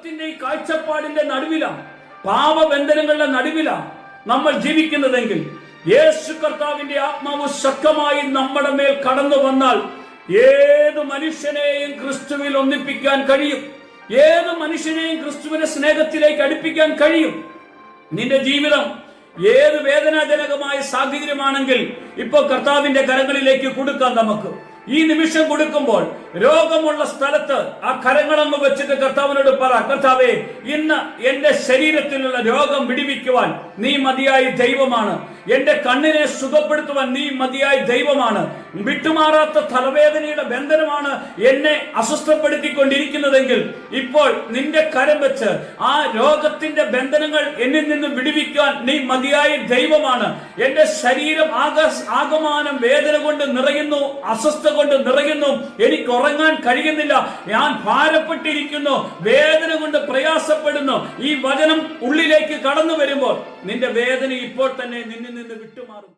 രോഗത്തിന്റെ ഈ കാഴ്ചപ്പാടിന്റെ നടുവിലാണ്, പാപബന്ധനങ്ങളുടെ നടുവിലാണ് നമ്മൾ ജീവിക്കുന്നതെങ്കിൽ യേശു കർത്താവിന്റെ ആത്മാവ് ശക്തമായി നമ്മുടെ മേൽ കടന്നു വന്നാൽ ഏത് മനുഷ്യനെയും ക്രിസ്തുവിൽ ഒന്നിപ്പിക്കാൻ കഴിയും. ഏത് മനുഷ്യനെയും ക്രിസ്തുവിന്റെ സ്നേഹത്തിലേക്ക് അടുപ്പിക്കാൻ കഴിയും. നിന്റെ ജീവിതം ഏത് വേദനാജനകമായ സാഹചര്യമാണെങ്കിൽ ഇപ്പോൾ കർത്താവിന്റെ കരങ്ങളിലേക്ക് കൊടുക്കാം. നമുക്ക് ഈ നിമിഷം കൊടുക്കുമ്പോൾ രോഗമുള്ള സ്ഥലത്ത് ആ കരങ്ങളങ്ങ് വെച്ചിട്ട് കർത്താവിനോട് പറ, കർത്താവേ, ഇന്ന് എന്റെ ശരീരത്തിലുള്ള രോഗം വിടിവിക്കുവാൻ നീ മതിയായ ദൈവമാണ്. എന്റെ കണ്ണിനെ സുഖപ്പെടുത്തുവാൻ നീ മതിയായ ദൈവമാണ്. വിട്ടുമാറാത്ത തലവേദനയുടെ ബന്ധനമാണ് എന്നെ അസ്വസ്ഥപ്പെടുത്തിക്കൊണ്ടിരിക്കുന്നതെങ്കിൽ ഇപ്പോൾ നിന്റെ കരം വെച്ച് ആ രോഗത്തിന്റെ ബന്ധനങ്ങൾ എന്നിൽ നിന്ന് വിടുവിക്കാൻ നീ മതിയായ ദൈവമാണ്. എന്റെ ശരീരം ആകമാനം വേദന കൊണ്ട് നിറയുന്നു, അസ്വസ്ഥ കൊണ്ട് നിറയുന്നു, എനിക്ക് ഉറങ്ങാൻ കഴിയുന്നില്ല, ഞാൻ ഭാരപ്പെട്ടിരിക്കുന്നു, വേദന കൊണ്ട് പ്രയാസപ്പെടുന്നു. ഈ വചനം ഉള്ളിലേക്ക് കടന്നു വരുമ്പോൾ നിന്റെ വേദന ഇപ്പോൾ തന്നെ നിന്നിൽ നിന്ന് വിട്ടുമാറും.